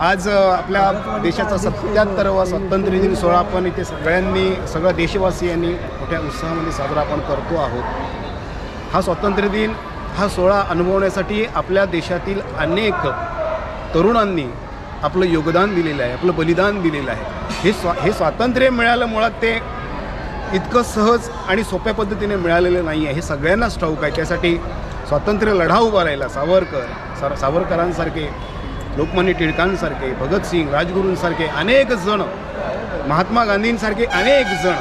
आज आपल्या देशाचा 77वा स्वातंत्र्य दिन सोहळा आपण इथे सगळ्या देशवासियांनी मोठ्या उत्साहामध्ये साजरा आपण करतो आहोत। हा स्वातंत्र्य दिन हा सोहळा अनुभवण्यासाठी आपल्या देशातील अनेक तरुणांनी आपलं योगदान दिलेलं आहे, आपलं बलिदान दिलेलं आहे। हे स्वातंत्र्य मिळालं मुळात ते इतकं सहज आणि सोप्या पद्धतीने मिळालेलं नाही आहे, हे सगळ्यांनाच ठाऊक आहे। त्यासाठी स्वातंत्र्य लढा उभा राहिला सावरकरांसारखे, लोकमान्य टिळकांसारखे, भगतसिंग, राजगुरूंसारखे अनेक जण, महात्मा गांधींसारखे अनेक जण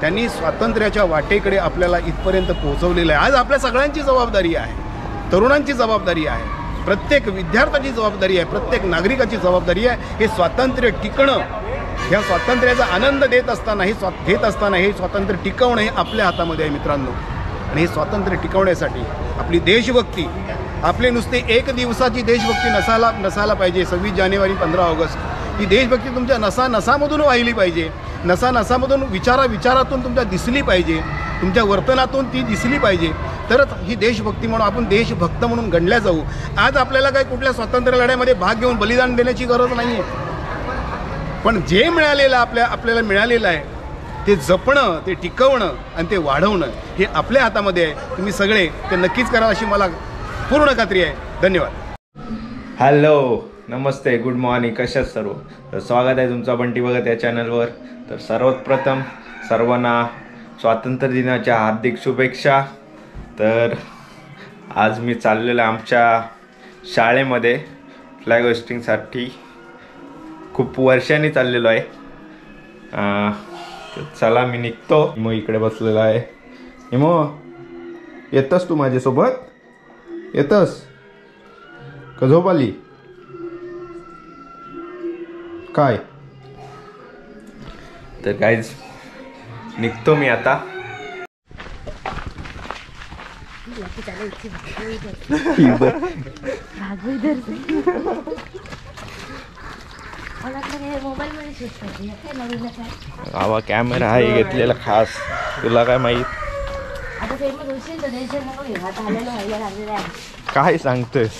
त्यांनी स्वातंत्र्याच्या वाटेकडे आपल्याला इथपर्यंत पोहोचवलेलं आहे। आज आपल्या सगळ्यांची जबाबदारी आहे, तरुणांची जबाबदारी आहे, प्रत्येक विद्यार्थ्याची जबाबदारी आहे, प्रत्येक नागरिकाची जबाबदारी आहे हे स्वातंत्र्य टिकणं, ह्या स्वातंत्र्याचा आनंद घेत असताना हे स्वातंत्र्य टिकवणं हे आपल्या हातामध्ये आहे मित्रांनो। आणि हे स्वातंत्र्य टिकवण्यासाठी आपली देशभक्ती, आपले नुसते एक दिवसाची देशभक्ती नसायला पाहिजे। 26 जानेवारी 15 ऑगस्ट ही देशभक्ती तुमच्या नसामधून वाहिली पाहिजे, नसामधून विचारातून तुमच्या दिसली पाहिजे, तुमच्या वर्तनातून ती दिसली पाहिजे, तरच ही देशभक्ती म्हणून आपण देशभक्त म्हणून गणल्या जाऊ। आज आपल्याला काय कुठल्या स्वातंत्र्य लढ्यामध्ये भाग घेऊन बलिदान देण्याची गरज नाही आहे, पण जे मिळालेलं आपल्याला मिळालेलं आहे ते जपणं, ते टिकवणं आणि ते वाढवणं हे आपल्या हातामध्ये आहे। तुम्ही सगळे ते नक्कीच करा अशी मला पूर्ण खात्री आहे। धन्यवाद। हॅलो, नमस्ते, गुड मॉर्निंग, कशात सर्व? तर स्वागत आहे तुमचा बंटी भगत या चॅनलवर। तर सर्वात प्रथम सर्वांना स्वातंत्र्य दिनाच्या हार्दिक शुभेच्छा। तर आज मी चाललेलो आमच्या शाळेमध्ये फ्लॅग होस्टिंगसाठी, खूप वर्षांनी चाललेलो आहे। चला मी निघतो। मग इकडे बसलेला आहे। मग येतस तू माझ्यासोबत? येतस का झोप आली काय? तर गाईज निघतो मी आता। आवा कॅमेरा आहे घेतलेला खास, तुला काय माहित? काय सांगतोयस?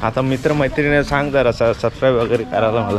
आता मित्रमैत्रिणीने सांग जरा सबस्क्राईब वगैरे करायला मला।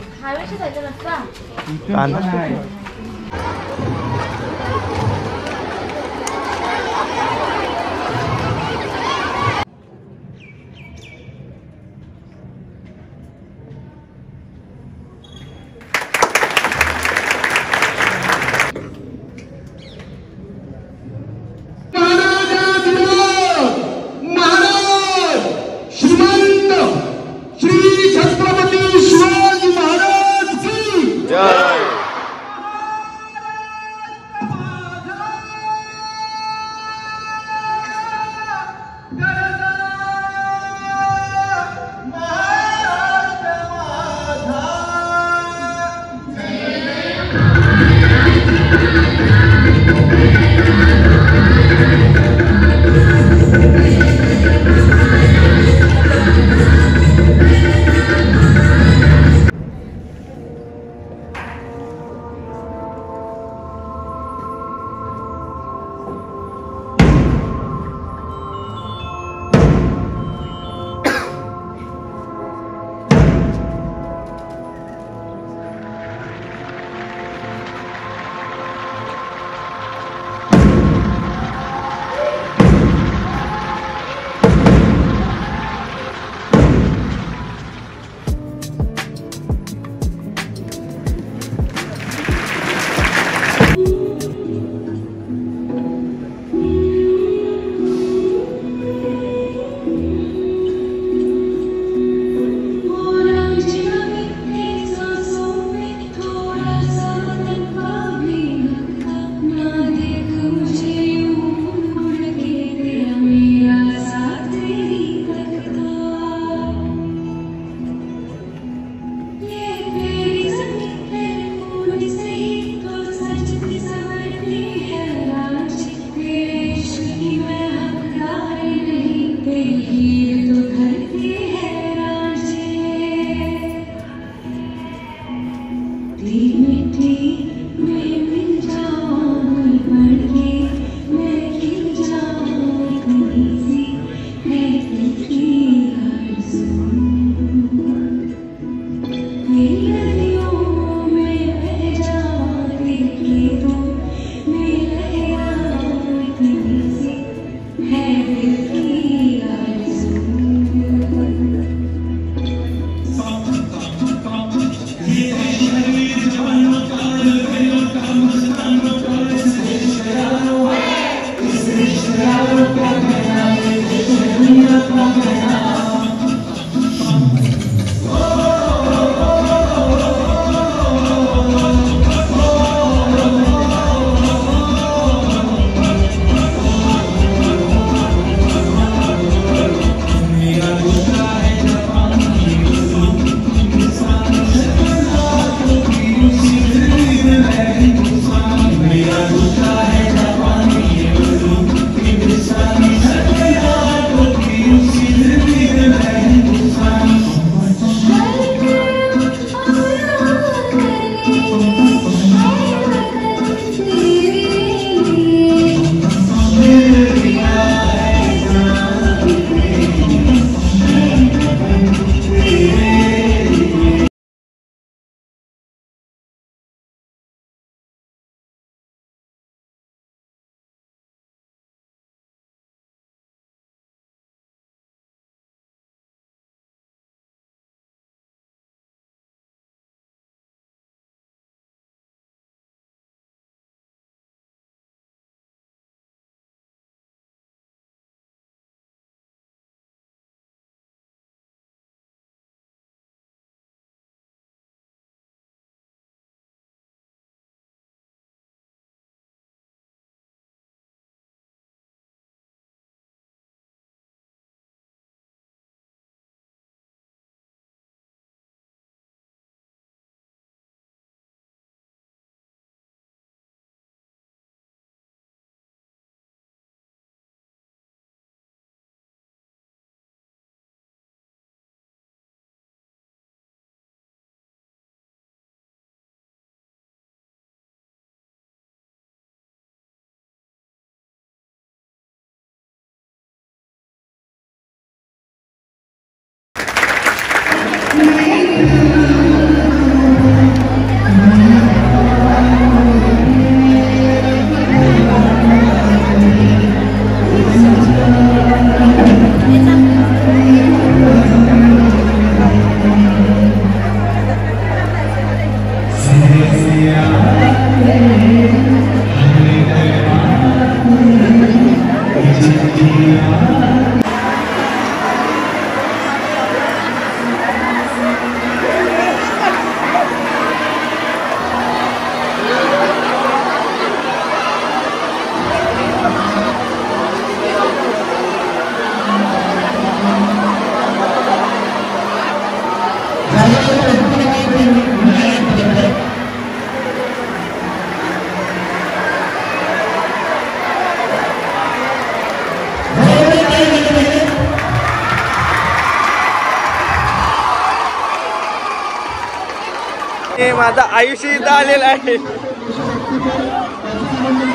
माझा आयुष्य इथं आलेला आहे.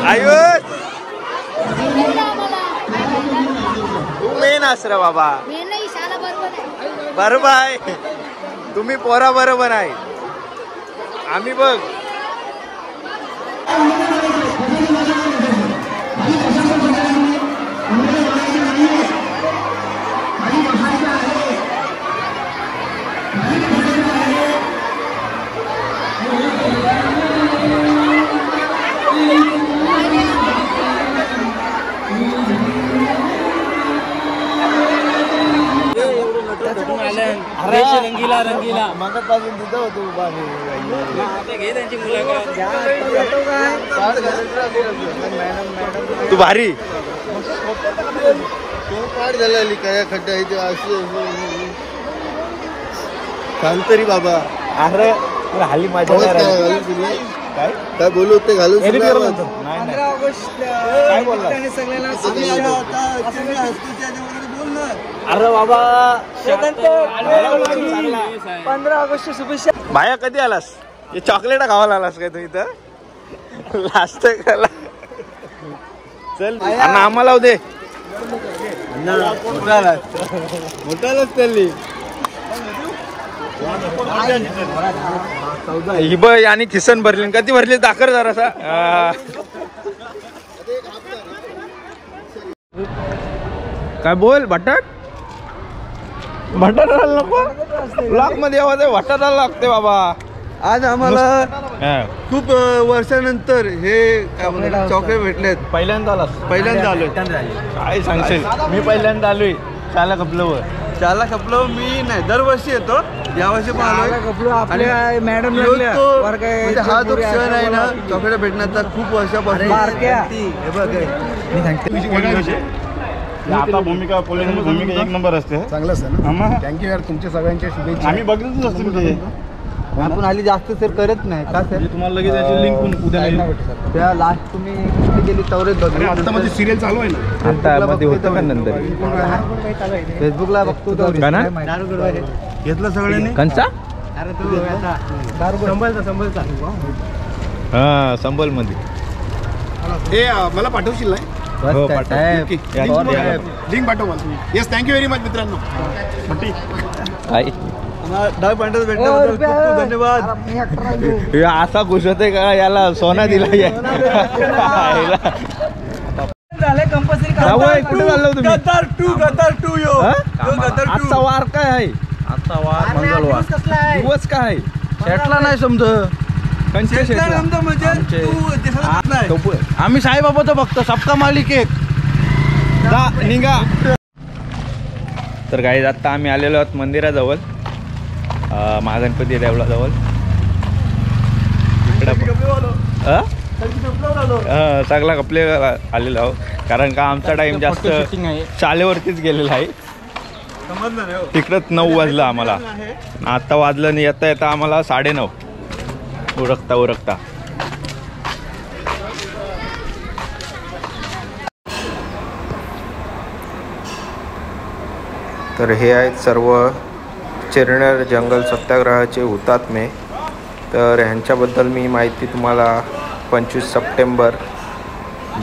आयुष तू मेन असर बाबा. बरोबर आहे, तुम्ही पोरा बरोबर आहे. आम्ही बघ रंगीला रंगीला मागपासून तिथं होतो उभा घे त्यांची मुलाखत. तू भारी पाठ झालेली काय खड्डा इथे अशी शांतरी बाबा. अरे हल्ली माझ्या काय काय बोलू ते घालून 15 ऑगस्ट काय बोलला? सगळ्यांना अरे बाबा 15 ऑगस्ट शुभेच्छा. भाया कधी आलास? हे चॉकलेट खावायला आलास काय तू इथं? लास्ट खाला चल आणि आम्हाला दे मोठालाच त्यांनी ही बय आणि खिसन भरली. कधी भरली दाखर जरासा. काय बोल बटाट बटाटा नको ब्लॉक मध्ये आवाज आहे. बटाटा लागते बाबा. आज आम्हाला खूप वर्षानंतर हे चॉकलेट भेटलेत. पहिल्यांदा आलास? पहिल्यांदा आलोय. काय सांगशील? मी पहिल्यांदा आलोय. शाला कपलवर त्याला खपलो मी नाही, दरवर्षी येतो. यावर्षी पण आलोय. आपल्या मॅडम म्हणजे हा जो क्षण आहे ना चॉकलेट भेटण्याचा खूप वर्षापासून. मी सांगते आता भूमिका पोलिसांची भूमिका 1 नंबर असते. चांगलं असतं ना. थँक्यू यार, तुमच्या सगळ्यांच्या शुभेच्छा. आम्ही बघतच असतो ते. आपण आली जास्त सर करत नाही का सर? तुम्हाला लगेच त्याची लिंक पण उद्या येईल. त्या लास्ट तुम्ही कुठे गेली तवरेत बघ. आता मध्ये सिरियल चालू आहे ना. आता मध्ये होतं का नंतर फेसबुकला बघतो का ना? घेतलं सगळ्यांनी. कंचा संभलचा हा संबल मध्ये. हे मला पाठवशील नाही? हो पाठव. लिंक पाठव मला. येस, थँक्यू व्हेरी मच मित्रांनो. काय 10 पॉइंटच भेटल्याबद्दल खूप खूप धन्यवाद. हे असा खुश होते का याला सोना दिला. कंपल्सरी कुठे चाललो तुम्ही? गद्दार 2 यो. आजचा वार काय आहे? आता वार मंगळवार. दिवस काय? शेटला नाही समज. आम्ही साईबाबाचं बघतो. सबका मालिक एक. निघा. तर काही आता आम्ही आलेलो आहोत मंदिराजवळ, महागणपती देवळाजवळ. सगळा कपले आलेलो आहोत कारण का आमचा टाइम जास्त शाळेवरतीच गेलेला आहे. तिकडंच 9 वाजलं आम्हाला. आता वाजलं नाही. येता येता आम्हाला 9:30 उरकता. तर हे आहेत सर्व चिरनेर जंगल सत्याग्रहाचे हुतात्मे. तर ह्यांच्याबद्दल मी माहिती तुम्हाला 25 सप्टेंबर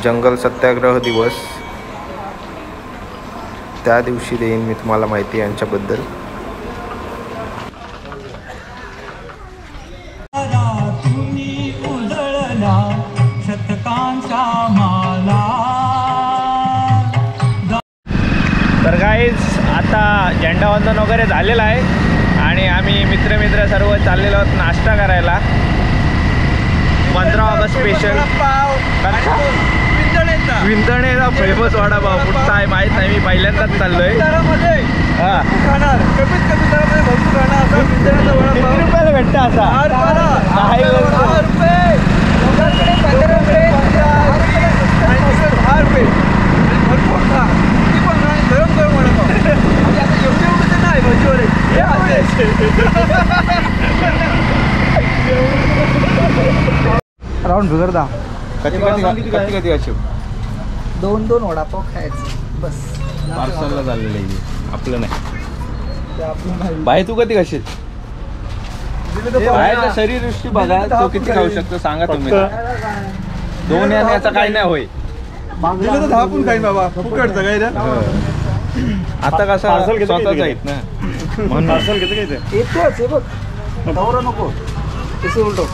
जंगल सत्याग्रह दिवस त्या दिवशी देईन मी तुम्हाला माहिती यांच्याबद्दल. तर गाईज आता झेंडावंदन वगैरे झालेलं आहे आणि आम्ही मित्र सर्व चाललेलो आहोत नाश्ता करायला. 15 ऑगस्ट स्पेशल विंतणेचा फेमस वडापाव कुठचा आहे माहीत नाही. मी पहिल्यांदाच चाललोय. हां, किती रुपयाला भेटतं असा? 10 राऊंड बिघडता. कधी अशी 2-2 वडापाव खायचं बस. पार्सलला झालेलं आहे आपलं नाही. बाई तू कधी कशी बाहेरच्या शरीरसृष्टी बघा तो किती खाऊ शकतो सांगा तुम्ही. 2 याचा काही नाही होय. आता कसं Parcel घेतो स्वतःच किती आहेत ना म्हणून. पार्सल घेते काय ते येतेच हे बघ दौरा नको कसे उलटो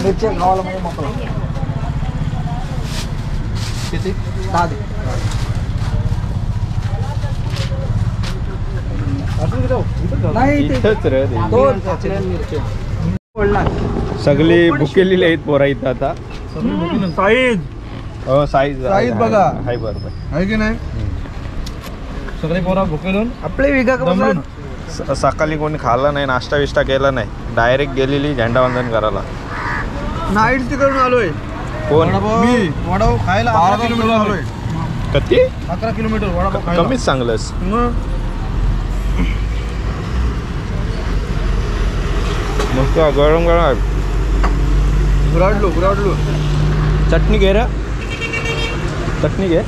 मिरच्या खावाला म्हणजे मोकळा किती 10 दे. नाही ते इथंच रे ते. 2 मिरच्या पडला सगळी भुकेलेली आहेत पोरा इथं आता. साईज हो साईज बघा. हाय बरोबर. आहे की नाही सगळे पोरा भुकेलून आपले विगा कसं सकाळी कोणी खाल्ला नाही, नाश्ता विष्टा केला नाही, डायरेक्ट गेलेली झेंडावंदन करायला. नाईट तिकडून आलोय. कोण मी वडापाव खायला 11 किलोमीटर आलोय. किती 11 किलोमीटर वडापाव खायला. कमीच चांगलंच. मस्त गरम गरम. गुराडलो चटणी घे रे, चटणी घे.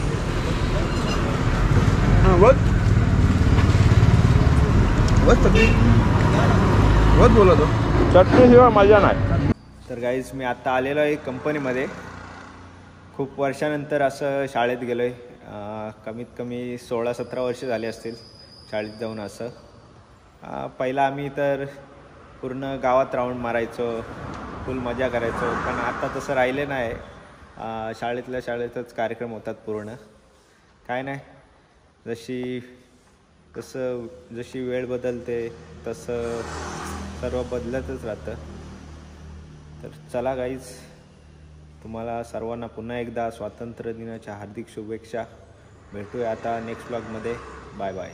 बोला तो चटणीशिवाय मजा नाही. तर गाईज मी आत्ता आलेलो आहे कंपनीमध्ये. खूप वर्षानंतर असं शाळेत गेलो आहे. कमीत कमी 16-17 वर्ष झाले असतील शाळेत जाऊन. असं पहिला आम्ही तर पूर्ण गावात राऊंड मारायचो, फुल मजा करायचो. पण आता तसं राहिले नाही. शाळेतल्या शाळेतच कार्यक्रम होतात पूर्ण. काय नाही, जशी वेळ बदलते तसं सर्व बदलतच राहतं. तर चला गाईज, तुम्हाला सर्वांना पुन्हा एकदा स्वातंत्र्य दिनाच्या हार्दिक शुभेच्छा. भेटूया आता नेक्स्ट ब्लॉगमध्ये. Bye bye.